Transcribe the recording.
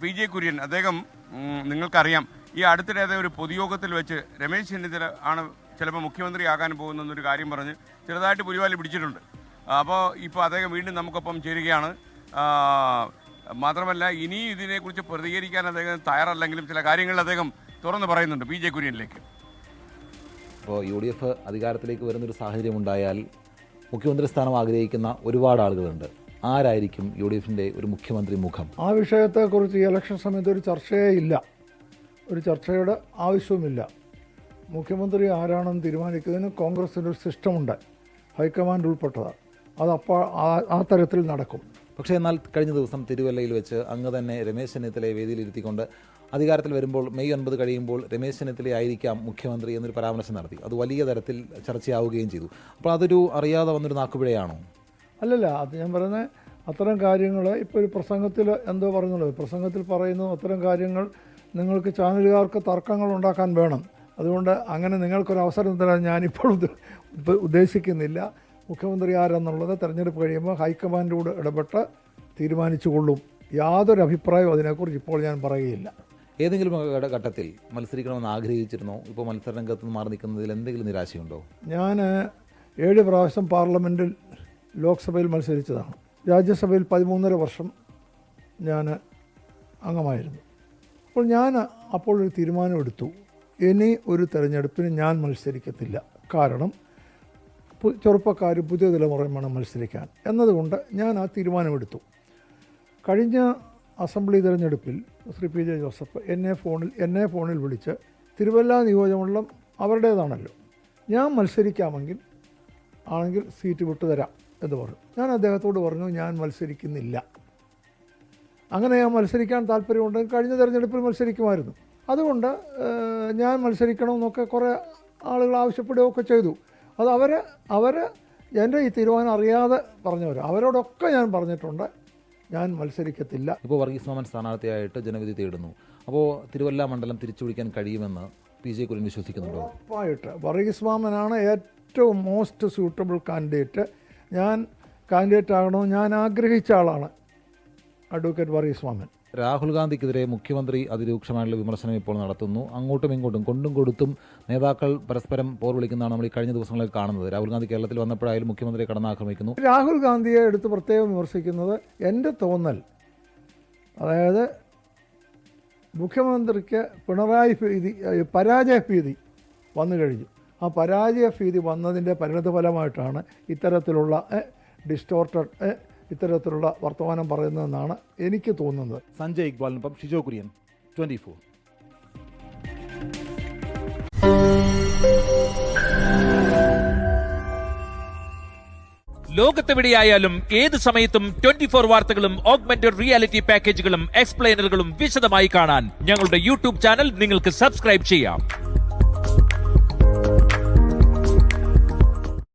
P J Kurian അദ്ദേഹം നിങ്ങൾക്കറിയാം ഈ അടുത്തിടെ ഒരു പൊതുയോഗത്തിൽ വെച്ച് രമേശ് ചെന്നിത്തല ആണ് ചിലപ്പോൾ മുഖ്യമന്ത്രിയാകാൻ പോകുന്നൊരു കാര്യം പറഞ്ഞ് ചെറുതായിട്ട് പുലിവാലി പിടിച്ചിട്ടുണ്ട്. അപ്പോൾ ഇപ്പോൾ അദ്ദേഹം വീണ്ടും നമുക്കൊപ്പം ചേരുകയാണ്. മാത്രമല്ല ഇനി ഇതിനെക്കുറിച്ച് പ്രതികരിക്കാൻ അദ്ദേഹം തയ്യാറല്ലെങ്കിലും ചില കാര്യങ്ങൾ അദ്ദേഹം തുറന്ന് പറയുന്നുണ്ട്. പി ജെ കുര്യനിലേക്ക് ഇപ്പോൾ UDF അധികാരത്തിലേക്ക് വരുന്നൊരു സാഹചര്യം ഉണ്ടായാൽ മുഖ്യമന്ത്രി സ്ഥാനം ആഗ്രഹിക്കുന്ന ഒരുപാട് ആളുകളുണ്ട്. ആരായിരിക്കും UDFിൻ്റെ ഒരു മുഖ്യമന്ത്രി മുഖം? ആ വിഷയത്തെക്കുറിച്ച് ഈ ഇലക്ഷൻ സമയത്ത് ഒരു ചർച്ചയേ ഇല്ല, ഒരു ചർച്ചയുടെ ആവശ്യവുമില്ല. മുഖ്യമന്ത്രി ആരാണെന്ന് തീരുമാനിക്കുന്നതിന് കോൺഗ്രസിൻ്റെ ഒരു സിസ്റ്റമുണ്ട്, ഹൈക്കമാൻഡ് ഉൾപ്പെട്ടതാണ്. അതപ്പോൾ ആ തരത്തിൽ നടക്കും. പക്ഷേ എന്നാൽ കഴിഞ്ഞ ദിവസം തിരുവല്ലയിൽ വെച്ച് അങ്ങ് തന്നെ രമേശ് ചെന്നിത്തലയെ വേദിയിലിരുത്തിക്കൊണ്ട് അധികാരത്തിൽ വരുമ്പോൾ മെയ് 9 കഴിയുമ്പോൾ രമേശ് ചെന്നിത്തല ആയിരിക്കാം മുഖ്യമന്ത്രി എന്നൊരു പരാമർശം നടത്തി. അത് വലിയ തരത്തിൽ ചർച്ചയാവുകയും ചെയ്തു. അപ്പോൾ അതൊരു അറിയാതെ വന്നൊരു നാക്കുപിഴയാണോ? അല്ലല്ല, അത് ഞാൻ പറയുന്നത് അത്തരം കാര്യങ്ങൾ ഇപ്പോൾ ഒരു പ്രസംഗത്തിൽ എന്തോ പറഞ്ഞല്ലോ, പ്രസംഗത്തിൽ പറയുന്നു അത്തരം കാര്യങ്ങൾ നിങ്ങൾക്ക് ചാനലുകാർക്ക് തർക്കങ്ങൾ ഉണ്ടാക്കാൻ വേണം. അതുകൊണ്ട് അങ്ങനെ നിങ്ങൾക്കൊരു അവസരം തരാൻ ഞാനിപ്പോൾ ഉദ്ദേശിക്കുന്നില്ല. മുഖ്യമന്ത്രി ആരെന്നുള്ളത് തെരഞ്ഞെടുപ്പ് കഴിയുമ്പോൾ ഹൈക്കമാൻഡോട് ഇടപെട്ട് തീരുമാനിച്ചുകൊള്ളും. യാതൊരു അഭിപ്രായവും അതിനെക്കുറിച്ച് ഇപ്പോൾ ഞാൻ പറയുകയില്ല. ഏതെങ്കിലും ഘട്ടത്തിൽ മത്സരിക്കണമെന്ന് ആഗ്രഹിച്ചിരുന്നോ? ഇപ്പോൾ മത്സരരംഗത്ത് നിന്ന് മാറി നിൽക്കുന്നതിൽ എന്തെങ്കിലും നിരാശയുണ്ടോ? ഞാൻ 7 പ്രാവശ്യം പാർലമെൻറ്റിൽ ലോക്സഭയിൽ മത്സരിച്ചതാണ്. രാജ്യസഭയിൽ 13.5 വർഷം ഞാൻ അംഗമായിരുന്നു. അപ്പോൾ ഞാൻ അപ്പോൾ ഒരു തീരുമാനമെടുത്തു, ഇനി ഒരു തെരഞ്ഞെടുപ്പിന് ഞാൻ മത്സരിക്കത്തില്ല. കാരണം ചെറുപ്പക്കാർ പുതിയ തലമുറയും വേണം മത്സരിക്കാൻ എന്നതുകൊണ്ട് ഞാൻ ആ തീരുമാനമെടുത്തു. കഴിഞ്ഞ അസംബ്ലി തിരഞ്ഞെടുപ്പിൽ ശ്രീ പി ജെ ജോസഫ് എന്നെ ഫോണിൽ വിളിച്ച് തിരുവല്ല നിയോജകമണ്ഡലം അവരുടേതാണല്ലോ, ഞാൻ മത്സരിക്കാമെങ്കിൽ സീറ്റ് വിട്ടുതരാം എന്ന് പറഞ്ഞു. ഞാൻ അദ്ദേഹത്തോട് പറഞ്ഞു ഞാൻ മത്സരിക്കുന്നില്ല. അങ്ങനെ ഞാൻ മത്സരിക്കാൻ താല്പര്യമുണ്ടെങ്കിൽ കഴിഞ്ഞ തിരഞ്ഞെടുപ്പിൽ മത്സരിക്കുമായിരുന്നു. അതുകൊണ്ട് ഞാൻ മത്സരിക്കണമെന്നൊക്കെ കുറേ ആളുകൾ ആവശ്യപ്പെടുകയൊക്കെ ചെയ്തു. അത് അവർ എൻ്റെ ഈ തീരുമാനം അറിയാതെ പറഞ്ഞവർ, അവരോടൊക്കെ ഞാൻ പറഞ്ഞിട്ടുണ്ട് ഞാൻ മത്സരിക്കത്തില്ല. ഇപ്പോൾ വർഗീസ് മാമൻ സ്ഥാനാർത്ഥിയായിട്ട് ജനവിധി തേടുന്നു. അപ്പോൾ തിരുവല്ല മണ്ഡലം തിരിച്ചുപിടിക്കാൻ കഴിയുമെന്ന് പി ജെ കുര്യൻ വിശ്വസിക്കുന്നുണ്ടോ? ഉറപ്പായിട്ട് വർഗീസ് മാമനാണ് ഏറ്റവും മോസ്റ്റ് സ്യൂട്ടബിൾ കാൻഡിഡേറ്റ്. ഞാൻ കാൻഡിഡേറ്റ് ആകണമെന്ന് ഞാൻ ആഗ്രഹിച്ച ആളാണ് അഡ്വക്കേറ്റ് വർഗീസ് മാമൻ. രാഹുൽ ഗാന്ധിക്കെതിരെ മുഖ്യമന്ത്രി അതിരൂക്ഷമായുള്ള വിമർശനം ഇപ്പോൾ നടത്തുന്നു. അങ്ങോട്ടും ഇങ്ങോട്ടും കൊണ്ടും കൊടുത്തും നേതാക്കൾ പരസ്പരം പോർ വിളിക്കുന്നതാണ് നമ്മൾ ഈ കഴിഞ്ഞ ദിവസങ്ങളിൽ കാണുന്നത്. രാഹുൽ ഗാന്ധി കേരളത്തിൽ വന്നപ്പോഴായാലും മുഖ്യമന്ത്രിയെ കടന്നാക്രമിക്കുന്നു. രാഹുൽ ഗാന്ധിയെ എടുത്ത് പ്രത്യേകം വിമർശിക്കുന്നത് എൻ്റെ തോന്നൽ, അതായത് മുഖ്യമന്ത്രിക്ക് പരാജയ ഭീതി വന്നു കഴിഞ്ഞു. ആ പരാജയ ഭീതി വന്നതിൻ്റെ പരിണതഫലമായിട്ടാണ് ഇത്തരത്തിലുള്ള ഡിസ്റ്റോർട്ടഡ് ഇത്തരത്തിലുള്ള വർത്തമാനം പറയുന്നതെന്നാണ് എനിക്ക് തോന്നുന്നത്. സഞ്ജയ് ഇക്ബാലിനൊപ്പം ഷിജോ കുര്യൻ, 24. ലോകത്തെവിടെയായാലും ഏത് സമയത്തും 24 വാർത്തകളും ഓഗ്മെന്റഡ് റിയാലിറ്റി പാക്കേജുകളും എക്സ്പ്ലെയിനറുകളും വിശദമായി കാണാൻ ഞങ്ങളുടെ യൂട്യൂബ് ചാനൽ നിങ്ങൾക്ക് സബ്സ്ക്രൈബ് ചെയ്യാം.